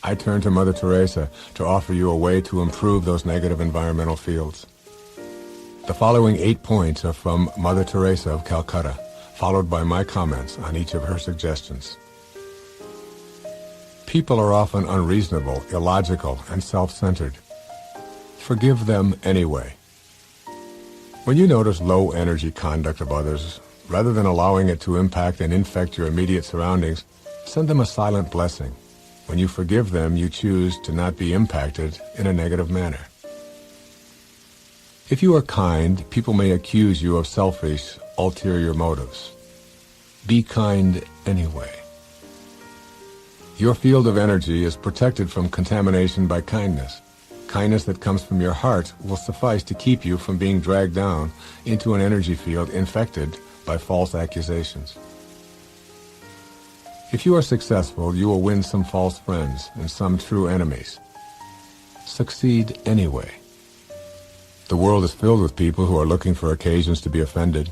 I turn to Mother Teresa to offer you a way to improve those negative environmental fields. The following 8 points are from Mother Teresa of Calcutta, followed by my comments on each of her suggestions. People are often unreasonable, illogical, and self-centered. Forgive them anyway. When you notice low-energy conduct of others, rather than allowing it to impact and infect your immediate surroundings, send them a silent blessing. When you forgive them, you choose to not be impacted in a negative manner. If you are kind, people may accuse you of selfish, ulterior motives. Be kind anyway. Your field of energy is protected from contamination by kindness. Kindness that comes from your heart will suffice to keep you from being dragged down into an energy field infected by false accusations. If you are successful, you will win some false friends and some true enemies. Succeed anyway. The world is filled with people who are looking for occasions to be offended.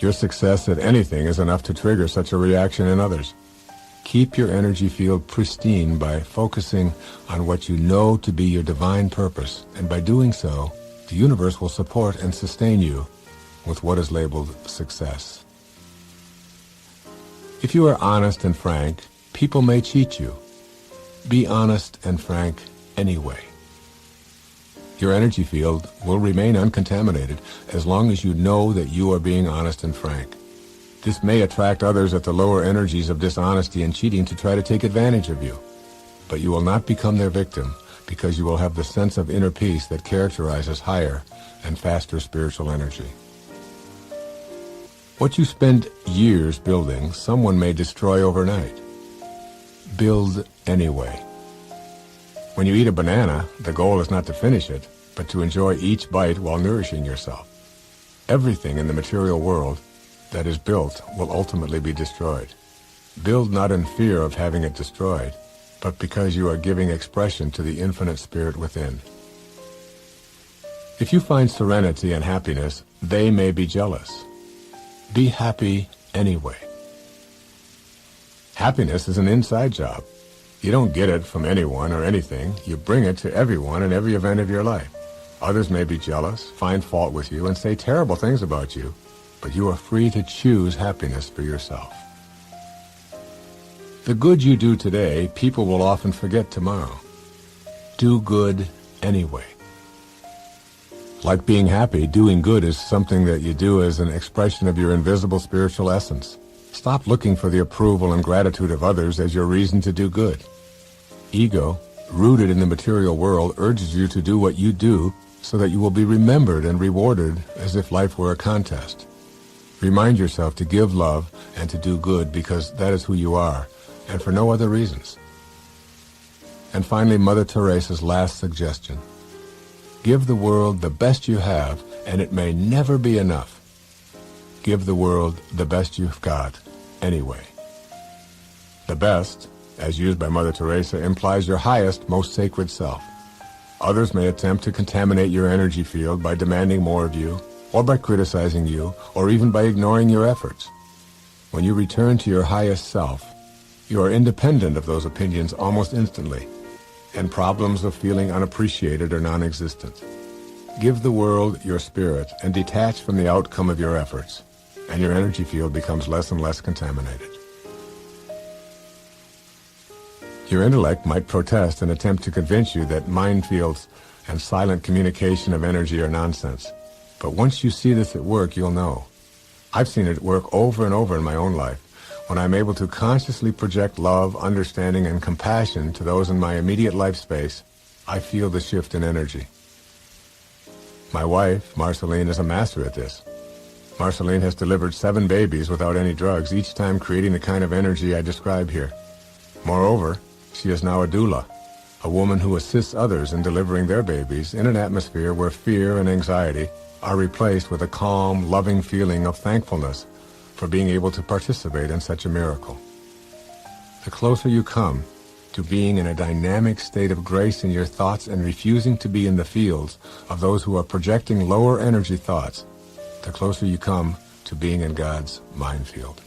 Your success at anything is enough to trigger such a reaction in others. Keep your energy field pristine by focusing on what you know to be your divine purpose, and by doing so, the universe will support and sustain you with what is labeled success. If you are honest and frank, people may cheat you. Be honest and frank anyway. Your energy field will remain uncontaminated as long as you know that you are being honest and frank. This may attract others at the lower energies of dishonesty and cheating to try to take advantage of you. But you will not become their victim because you will have the sense of inner peace that characterizes higher and faster spiritual energy. What you spend years building, someone may destroy overnight. Build anyway. When you eat a banana, the goal is not to finish it, but to enjoy each bite while nourishing yourself. Everything in the material world that is built will ultimately be destroyed. Build not in fear of having it destroyed, but because you are giving expression to the infinite spirit within. If you find serenity and happiness, they may be jealous. Be happy anyway. Happiness is an inside job. You don't get it from anyone or anything. You bring it to everyone in every event of your life. Others may be jealous, find fault with you, and say terrible things about you, but you are free to choose happiness for yourself. The good you do today, people will often forget tomorrow. Do good anyway. Like being happy, doing good is something that you do as an expression of your invisible spiritual essence. Stop looking for the approval and gratitude of others as your reason to do good. Ego, rooted in the material world, urges you to do what you do so that you will be remembered and rewarded as if life were a contest. Remind yourself to give love and to do good because that is who you are, and for no other reasons. And finally, Mother Teresa's last suggestion. Give the world the best you have, and it may never be enough. Give the world the best you've got, anyway. The best, as used by Mother Teresa, implies your highest, most sacred self. Others may attempt to contaminate your energy field by demanding more of you, or by criticizing you, or even by ignoring your efforts. When you return to your highest self, you are independent of those opinions almost instantly, and problems of feeling unappreciated are non-existent. Give the world your spirit and detach from the outcome of your efforts, and your energy field becomes less and less contaminated. Your intellect might protest and attempt to convince you that minefields and silent communication of energy are nonsense. But once you see this at work, you'll know. I've seen it work over and over in my own life. When I'm able to consciously project love, understanding, and compassion to those in my immediate life space, I feel the shift in energy. My wife, Marceline, is a master at this. Marceline has delivered 7 babies without any drugs, each time creating the kind of energy I describe here. Moreover, she is now a doula, a woman who assists others in delivering their babies in an atmosphere where fear and anxiety are replaced with a calm, loving feeling of thankfulness for being able to participate in such a miracle. The closer you come to being in a dynamic state of grace in your thoughts and refusing to be in the fields of those who are projecting lower energy thoughts, the closer you come to being in God's mind field.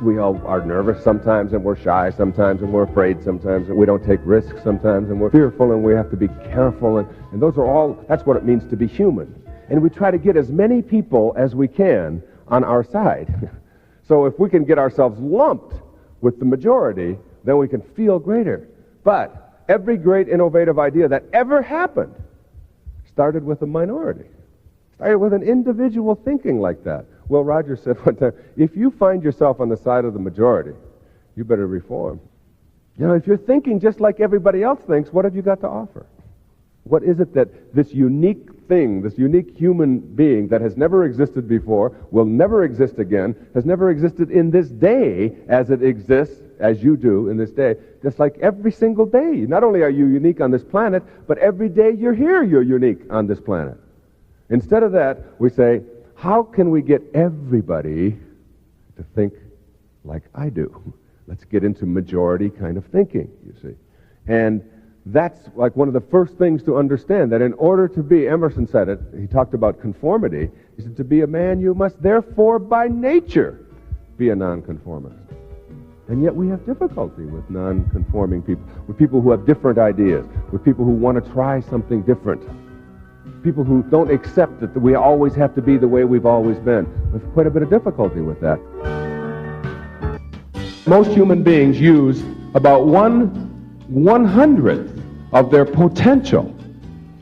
We all are nervous sometimes, and we're shy sometimes, and we're afraid sometimes, and we don't take risks sometimes, and we're fearful, and we have to be careful, and those are all, that's what it means to be human. And we try to get as many people as we can on our side. So if we can get ourselves lumped with the majority, then we can feel greater. But every great innovative idea that ever happened started with a minority. Started with an individual thinking like that. Will Rogers said one time, if you find yourself on the side of the majority, you better reform. You know, if you're thinking just like everybody else thinks, what have you got to offer? What is it that this unique thing, this unique human being that has never existed before, will never exist again, has never existed in this day as it exists, as you do in this day, just like every single day. Not only are you unique on this planet, but every day you're here, you're unique on this planet. Instead of that, we say, how can we get everybody to think like I do? Let's get into majority kind of thinking, you see. And that's like one of the first things to understand, that in order to be, Emerson said it, he talked about conformity, he said, to be a man you must therefore by nature be a nonconformist. And yet we have difficulty with nonconforming people, with people who have different ideas, with people who want to try something different, people who don't accept that we always have to be the way we've always been. We have quite a bit of difficulty with that. Most human beings use about 1/100th of their potential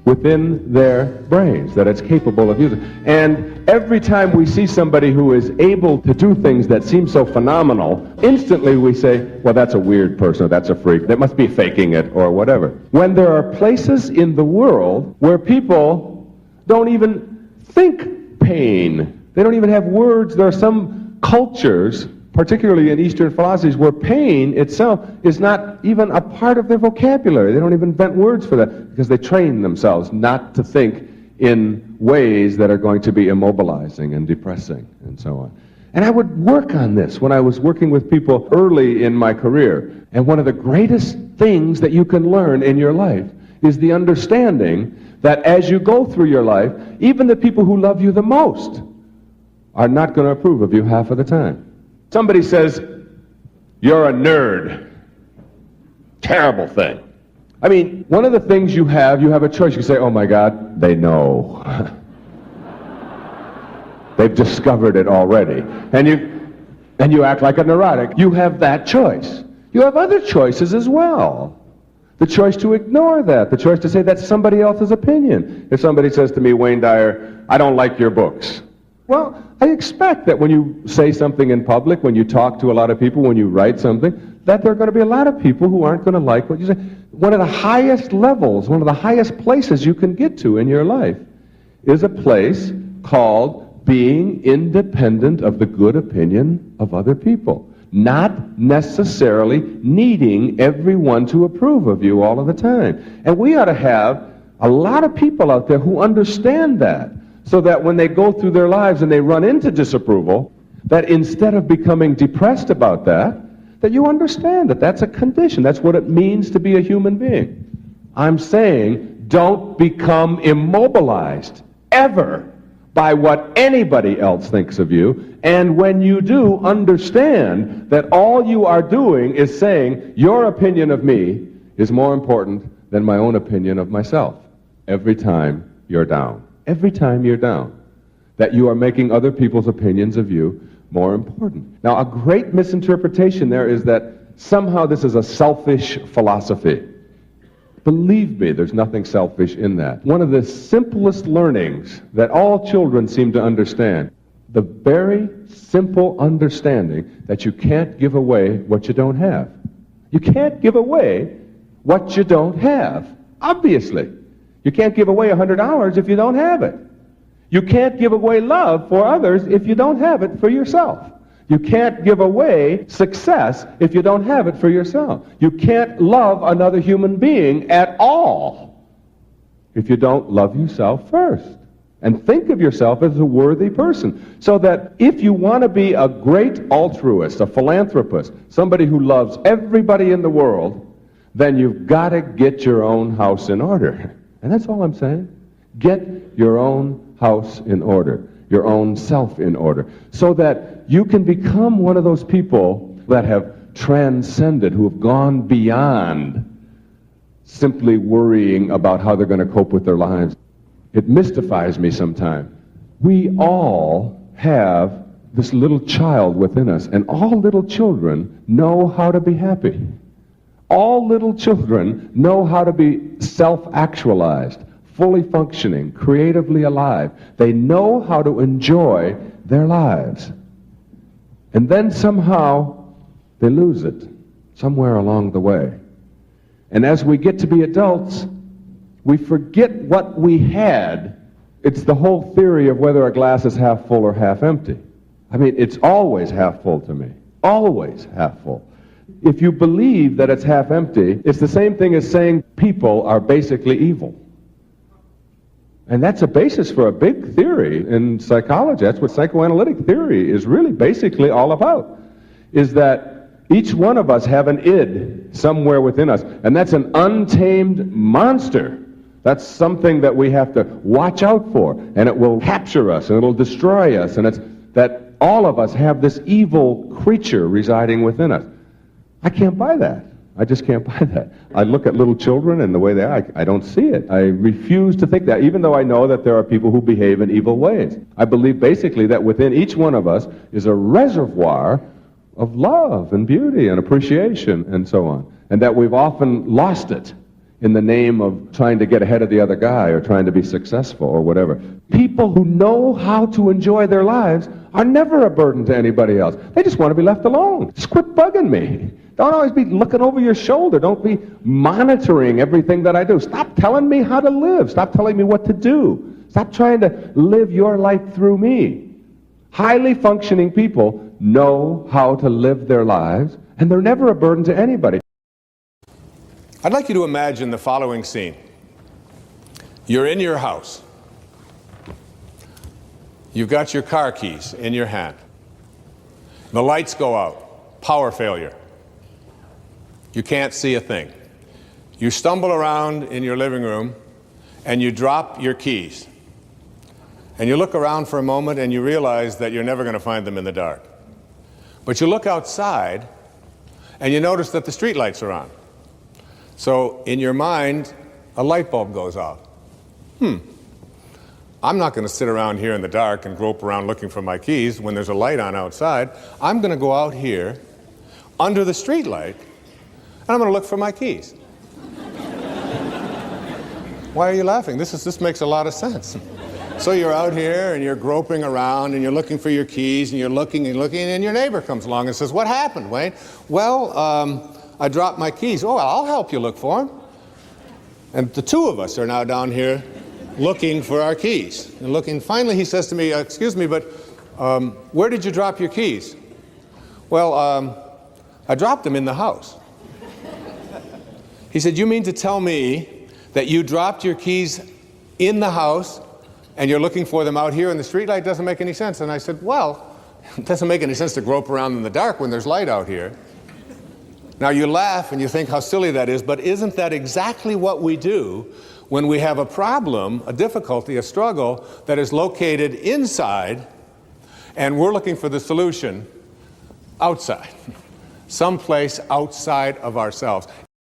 within their brains that it's capable of using. And every time we see somebody who is able to do things that seem so phenomenal, instantly we say, well, that's a weird person, or that's a freak, they must be faking it, or whatever. When there are places in the world where people don't even think pain, they don't even have words. There are some cultures, particularly in Eastern philosophies, where pain itself is not even a part of their vocabulary. They don't even invent words for that because they train themselves not to think in ways that are going to be immobilizing and depressing and so on. And I would work on this when I was working with people early in my career. And one of the greatest things that you can learn in your life is the understanding that as you go through your life, even the people who love you the most are not going to approve of you half of the time. Somebody says, you're a nerd. Terrible thing. I mean, one of the things you have a choice. You say, oh my God, they know. They've discovered it already. And you act like a neurotic. You have that choice. You have other choices as well. The choice to ignore that. The choice to say that's somebody else's opinion. If somebody says to me, Wayne Dyer, I don't like your books. Well, I expect that when you say something in public, when you talk to a lot of people, when you write something, that there are going to be a lot of people who aren't going to like what you say. One of the highest levels, one of the highest places you can get to in your life is a place called being independent of the good opinion of other people. Not necessarily needing everyone to approve of you all of the time. And we ought to have a lot of people out there who understand that, so that when they go through their lives and they run into disapproval, that instead of becoming depressed about that, that you understand that that's a condition. That's what it means to be a human being. I'm saying don't become immobilized ever by what anybody else thinks of you. And when you do, understand that all you are doing is saying your opinion of me is more important than my own opinion of myself. Every time you're down. Every time you're down, that you are making other people's opinions of you more important. Now, a great misinterpretation there is that somehow this is a selfish philosophy. Believe me, there's nothing selfish in that. One of the simplest learnings that all children seem to understand, the very simple understanding that you can't give away what you don't have. You can't give away what you don't have, obviously. You can't give away $100 if you don't have it. You can't give away love for others if you don't have it for yourself. You can't give away success if you don't have it for yourself. You can't love another human being at all if you don't love yourself first. And think of yourself as a worthy person. So that if you want to be a great altruist, a philanthropist, somebody who loves everybody in the world, then you've got to get your own house in order. And that's all I'm saying. Get your own house in order. your own self in order, so that you can become one of those people that have transcended, who have gone beyond simply worrying about how they're going to cope with their lives. It mystifies me sometimes. We all have this little child within us, and all little children know how to be happy. All little children know how to be self-actualized, fully functioning, creatively alive. They know how to enjoy their lives. And then somehow they lose it, somewhere along the way. And as we get to be adults, we forget what we had. It's the whole theory of whether a glass is half full or half empty. I mean, it's always half full to me. Always half full. If you believe that it's half empty, it's the same thing as saying people are basically evil. And that's a basis for a big theory in psychology. That's what psychoanalytic theory is really basically all about, is that each one of us have an id somewhere within us, and that's an untamed monster. That's something that we have to watch out for, and it will capture us, and it'll destroy us, and it's that all of us have this evil creature residing within us. I can't buy that. I just can't buy that. I look at little children and the way they are, I don't see it. I refuse to think that, even though I know that there are people who behave in evil ways. I believe basically that within each one of us is a reservoir of love and beauty and appreciation and so on, and that we've often lost it in the name of trying to get ahead of the other guy or trying to be successful or whatever. People who know how to enjoy their lives are never a burden to anybody else. They just want to be left alone. Just quit bugging me. Don't always be looking over your shoulder. Don't be monitoring everything that I do. Stop telling me how to live. Stop telling me what to do. Stop trying to live your life through me. Highly functioning people know how to live their lives, and they're never a burden to anybody. I'd like you to imagine the following scene. You're in your house. You've got your car keys in your hand. The lights go out. Power failure. You can't see a thing. You stumble around in your living room and you drop your keys. And you look around for a moment and you realize that you're never going to find them in the dark. But you look outside and you notice that the street lights are on. So in your mind, a light bulb goes off. I'm not going to sit around here in the dark and grope around looking for my keys when there's a light on outside. I'm going to go out here under the street light and I'm going to look for my keys. Why are you laughing? This makes a lot of sense. So you're out here and you're groping around and you're looking for your keys and you're looking and your neighbor comes along and says, "What happened, Wayne?" "Well, I dropped my keys." "Oh, well, I'll help you look for them." And the two of us are now down here looking for our keys. And looking. Finally, he says to me, "Excuse me, but where did you drop your keys?" "Well, I dropped them in the house." He said, "You mean to tell me that you dropped your keys in the house and you're looking for them out here in the streetlight? Doesn't make any sense." And I said, "Well, it doesn't make any sense to grope around in the dark when there's light out here." Now you laugh and you think how silly that is, but isn't that exactly what we do when we have a problem, a difficulty, a struggle that is located inside and we're looking for the solution outside, someplace outside of ourselves?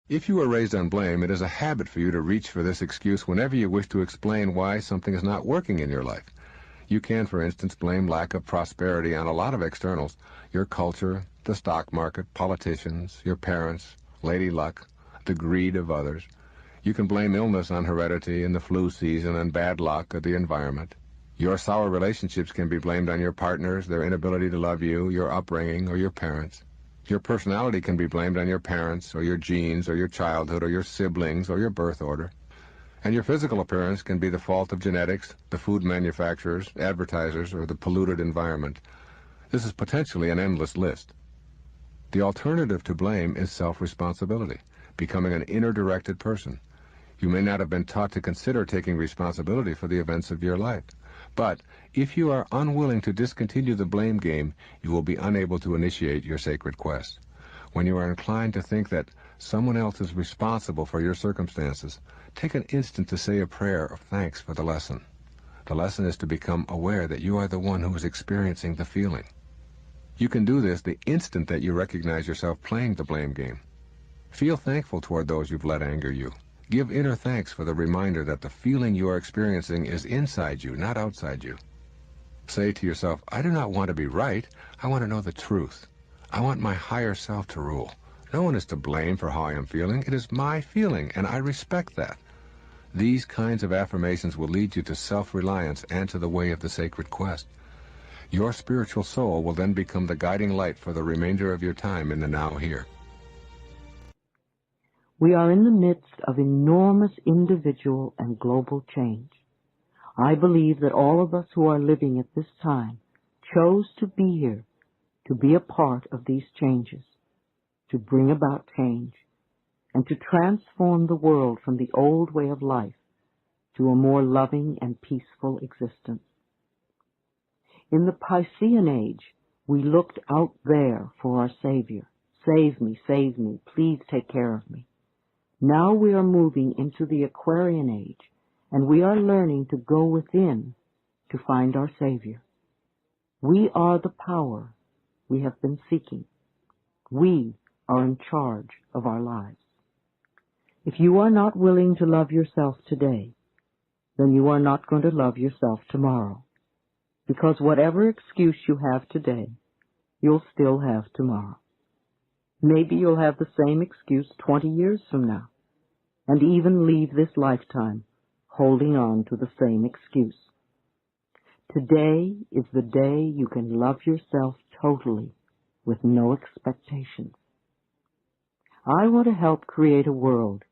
If you were raised on blame, it is a habit for you to reach for this excuse whenever you wish to explain why something is not working in your life. You can, for instance, blame lack of prosperity on a lot of externals: your culture, the stock market, politicians, your parents, lady luck, the greed of others. You can blame illness on heredity and the flu season and bad luck or the environment. Your sour relationships can be blamed on your partners, their inability to love you, your upbringing, or your parents. Your personality can be blamed on your parents, or your genes, or your childhood, or your siblings, or your birth order. And your physical appearance can be the fault of genetics, the food manufacturers, advertisers, or the polluted environment. This is potentially an endless list. The alternative to blame is self-responsibility, becoming an inner-directed person. You may not have been taught to consider taking responsibility for the events of your life. But if you are unwilling to discontinue the blame game, you will be unable to initiate your sacred quest. When you are inclined to think that someone else is responsible for your circumstances, take an instant to say a prayer of thanks for the lesson. The lesson is to become aware that you are the one who is experiencing the feeling. You can do this the instant that you recognize yourself playing the blame game. Feel thankful toward those you've let anger you. Give inner thanks for the reminder that the feeling you are experiencing is inside you, not outside you. Say to yourself, I do not want to be right. I want to know the truth. I want my higher self to rule. No one is to blame for how I am feeling. It is my feeling, and I respect that. These kinds of affirmations will lead you to self-reliance and to the way of the sacred quest. Your spiritual soul will then become the guiding light for the remainder of your time in the now here. We are in the midst of enormous individual and global change. I believe that all of us who are living at this time chose to be here, to be a part of these changes, to bring about change, and to transform the world from the old way of life to a more loving and peaceful existence. In the Piscean age, we looked out there for our Savior. Save me, please take care of me. Now we are moving into the Aquarian age, and we are learning to go within to find our Savior. We are the power we have been seeking. We are in charge of our lives. If you are not willing to love yourself today, then you are not going to love yourself tomorrow. Because whatever excuse you have today, you'll still have tomorrow. Maybe you'll have the same excuse 20 years from now, and even leave this lifetime holding on to the same excuse. Today is the day you can love yourself totally with no expectations. I want to help create a world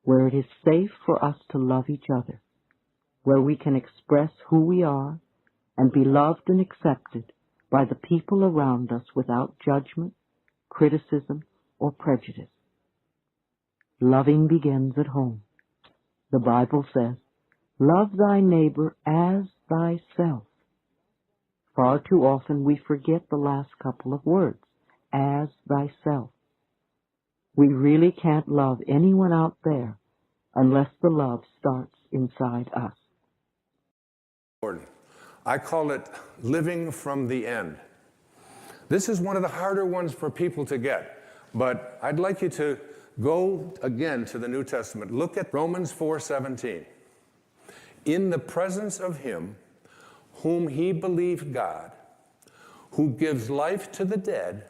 where it is safe for us to love each other, where we can express who we are and be loved and accepted by the people around us without judgment, criticism, or prejudice. Loving begins at home. The Bible says, love thy neighbor as thyself. Far too often we forget the last couple of words, as thyself. We really can't love anyone out there unless the love starts inside us. I call it living from the end. This is one of the harder ones for people to get, but I'd like you to go again to the New Testament. Look at Romans 4:17. In the presence of him whom he believed God, who gives life to the dead,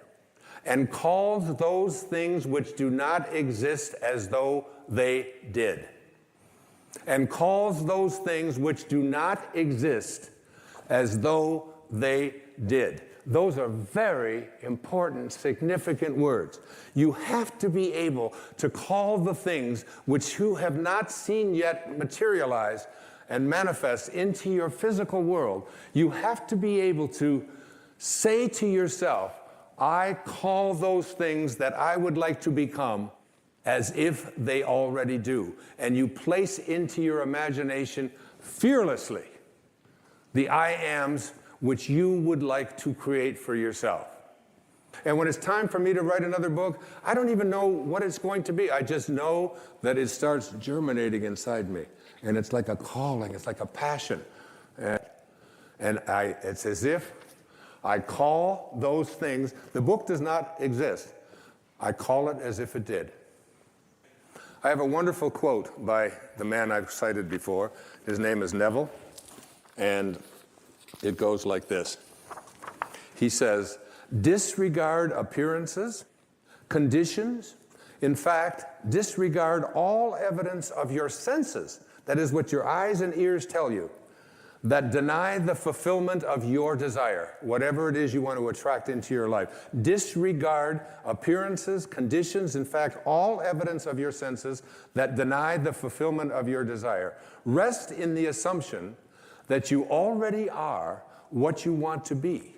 and calls those things which do not exist as though they did. And calls those things which do not exist as though they did. Those are very important, significant words. You have to be able to call the things which you have not seen yet materialize and manifest into your physical world. You have to be able to say to yourself, I call those things that I would like to become as if they already do. And you place into your imagination fearlessly the I ams which you would like to create for yourself. And when it's time for me to write another book, I don't even know what it's going to be. I just know that it starts germinating inside me. And it's like a calling, it's like a passion. It's as if I call those things, the book does not exist. I call it as if it did. I have a wonderful quote by the man I've cited before. His name is Neville, and it goes like this. He says, disregard appearances, conditions, in fact, disregard all evidence of your senses, that is what your eyes and ears tell you, that deny the fulfillment of your desire, whatever it is you want to attract into your life. Disregard appearances, conditions, in fact, all evidence of your senses that deny the fulfillment of your desire. Rest in the assumption that you already are what you want to be.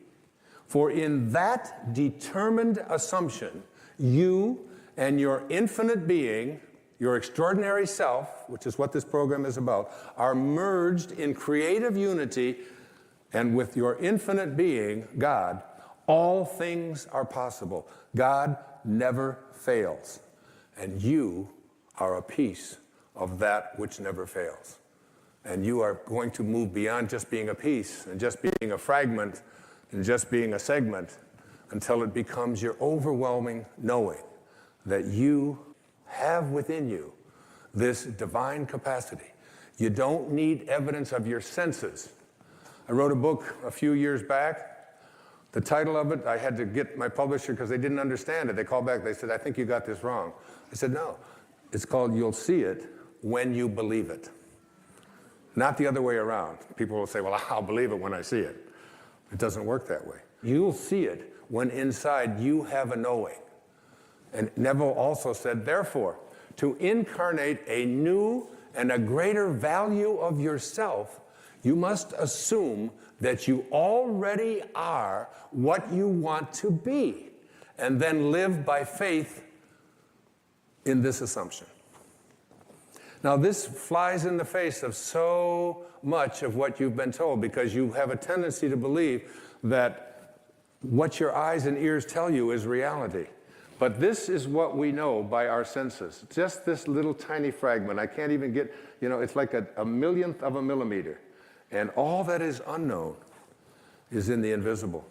For in that determined assumption, you and your infinite being, your extraordinary self, which is what this program is about, are merged in creative unity, and with your infinite being, God, all things are possible. God never fails, and you are a piece of that which never fails. And you are going to move beyond just being a piece and just being a fragment and just being a segment until it becomes your overwhelming knowing that you have within you this divine capacity. You don't need evidence of your senses. I wrote a book a few years back. The title of it, I had to get my publisher because they didn't understand it. They called back, they said, I think you got this wrong. I said, no, it's called You'll See It When You Believe It. Not the other way around. People will say, well, I'll believe it when I see it. It doesn't work that way. You'll see it when inside you have a knowing. And Neville also said, therefore, to incarnate a new and a greater value of yourself, you must assume that you already are what you want to be, and then live by faith in this assumption. Now, this flies in the face of so much of what you've been told, because you have a tendency to believe that what your eyes and ears tell you is reality. But this is what we know by our senses. Just this little tiny fragment. I can't even get, it's like a millionth of a millimeter. And all that is unknown is in the invisible,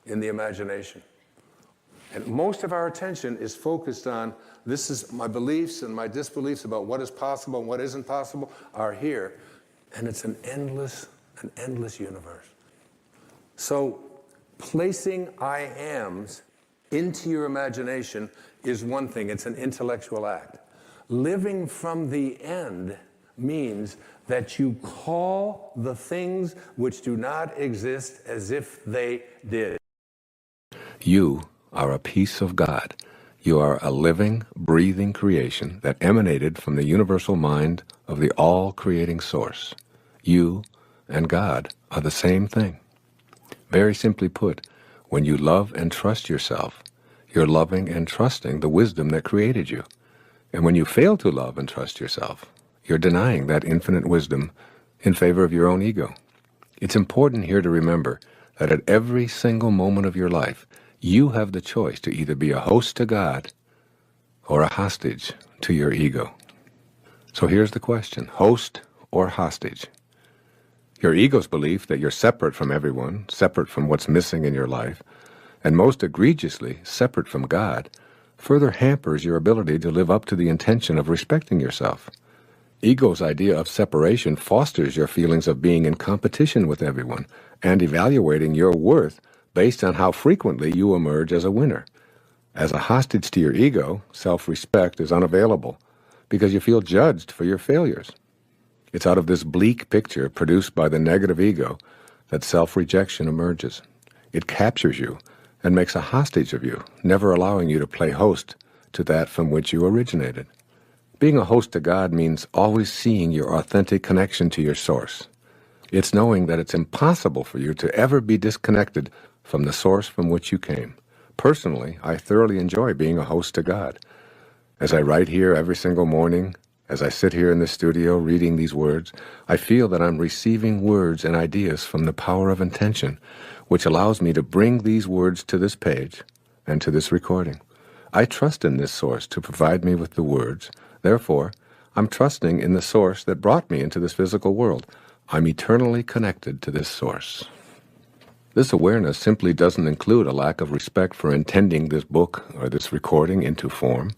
in the imagination. And most of our attention is focused on, this is my beliefs and my disbeliefs about what is possible and what isn't possible are here. And it's an endless universe. So placing I ams into your imagination is one thing. It's an intellectual act. Living from the end means that you call the things which do not exist as if they did. You are a piece of God. You are a living, breathing creation that emanated from the universal mind of the all-creating source. You and God are the same thing. Very simply put, when you love and trust yourself, you're loving and trusting the wisdom that created you. And when you fail to love and trust yourself, you're denying that infinite wisdom in favor of your own ego. It's important here to remember that at every single moment of your life, you have the choice to either be a host to God or a hostage to your ego. So here's the question, host or hostage? Your ego's belief that you're separate from everyone, separate from what's missing in your life, and most egregiously, separate from God, further hampers your ability to live up to the intention of respecting yourself. Ego's idea of separation fosters your feelings of being in competition with everyone and evaluating your worth based on how frequently you emerge as a winner. As a hostage to your ego, self-respect is unavailable because you feel judged for your failures. It's out of this bleak picture produced by the negative ego that self-rejection emerges. It captures you and makes a hostage of you, never allowing you to play host to that from which you originated. Being a host to God means always seeing your authentic connection to your source. It's knowing that it's impossible for you to ever be disconnected from the source from which you came. Personally, I thoroughly enjoy being a host to God. As I write here every single morning, as I sit here in the studio reading these words, I feel that I'm receiving words and ideas from the power of intention, which allows me to bring these words to this page and to this recording. I trust in this source to provide me with the words. Therefore, I'm trusting in the source that brought me into this physical world. I'm eternally connected to this source. This awareness simply doesn't include a lack of respect for intending this book or this recording into form.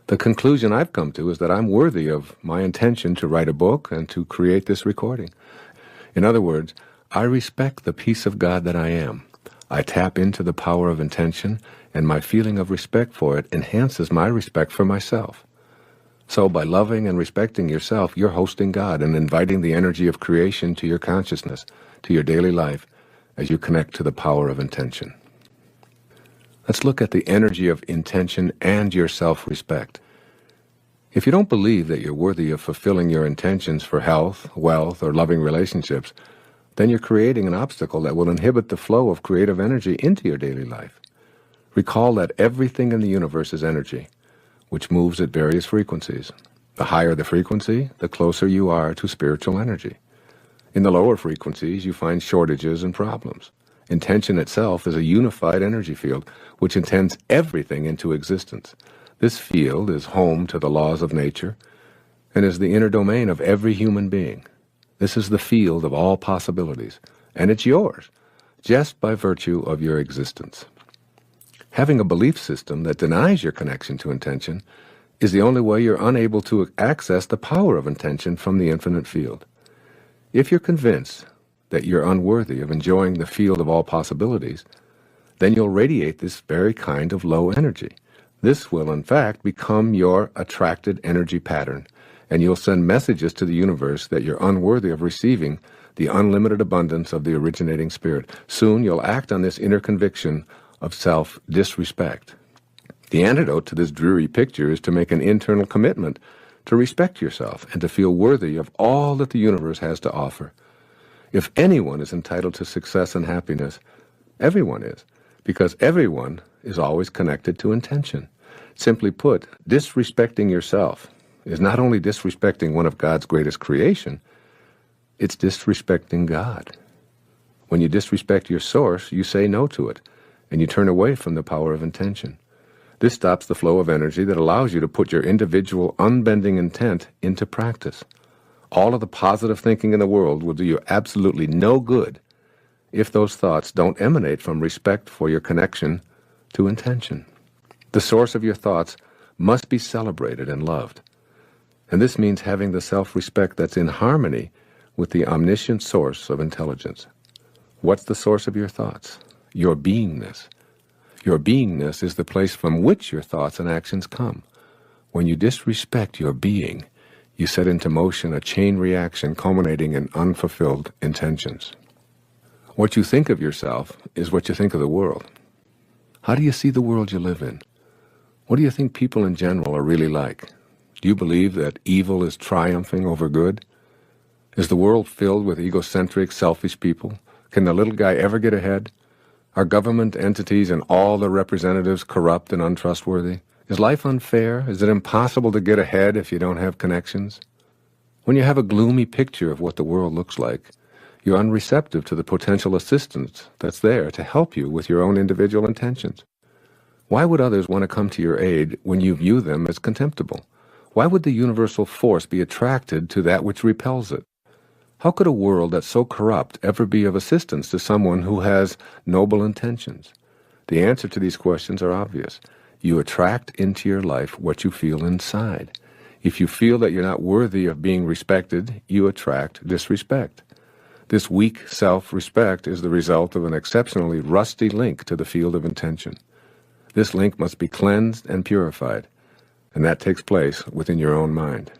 The conclusion I've come to is that I'm worthy of my intention to write a book and to create this recording. In other words, I respect the piece of God that I am. I tap into the power of intention, and my feeling of respect for it enhances my respect for myself. So by loving and respecting yourself, you're hosting God and inviting the energy of creation to your consciousness, to your daily life, as you connect to the power of intention. Let's look at the energy of intention and your self-respect. If you don't believe that you're worthy of fulfilling your intentions for health, wealth, or loving relationships, then you're creating an obstacle that will inhibit the flow of creative energy into your daily life. Recall that everything in the universe is energy, which moves at various frequencies. The higher the frequency, the closer you are to spiritual energy. In the lower frequencies, you find shortages and problems. Intention itself is a unified energy field which intends everything into existence. This field is home to the laws of nature and is the inner domain of every human being. This is the field of all possibilities, and it's yours, just by virtue of your existence. Having a belief system that denies your connection to intention is the only way you're unable to access the power of intention from the infinite field. If you're convinced that you're unworthy of enjoying the field of all possibilities, then you'll radiate this very kind of low energy. This will, in fact, become your attracted energy pattern, and you'll send messages to the universe that you're unworthy of receiving the unlimited abundance of the originating spirit. Soon you'll act on this inner conviction of self-disrespect. The antidote to this dreary picture is to make an internal commitment to respect yourself and to feel worthy of all that the universe has to offer. If anyone is entitled to success and happiness, everyone is, because everyone is always connected to intention. Simply put, disrespecting yourself is not only disrespecting one of God's greatest creation, it's disrespecting God. When you disrespect your source, you say no to it, and you turn away from the power of intention. This stops the flow of energy that allows you to put your individual unbending intent into practice. All of the positive thinking in the world will do you absolutely no good if those thoughts don't emanate from respect for your connection to intention. The source of your thoughts must be celebrated and loved. And this means having the self-respect that's in harmony with the omniscient source of intelligence. What's the source of your thoughts? Your beingness. Your beingness is the place from which your thoughts and actions come. When you disrespect your being, you set into motion a chain reaction culminating in unfulfilled intentions. What you think of yourself is what you think of the world. How do you see the world you live in? What do you think people in general are really like? Do you believe that evil is triumphing over good? Is the world filled with egocentric, selfish people? Can the little guy ever get ahead? Are government entities and all their representatives corrupt and untrustworthy? Is life unfair? Is it impossible to get ahead if you don't have connections? When you have a gloomy picture of what the world looks like, you're unreceptive to the potential assistance that's there to help you with your own individual intentions. Why would others want to come to your aid when you view them as contemptible? Why would the universal force be attracted to that which repels it? How could a world that's so corrupt ever be of assistance to someone who has noble intentions? The answer to these questions are obvious. You attract into your life what you feel inside. If you feel that you're not worthy of being respected, you attract disrespect. This weak self-respect is the result of an exceptionally rusty link to the field of intention. This link must be cleansed and purified, and that takes place within your own mind.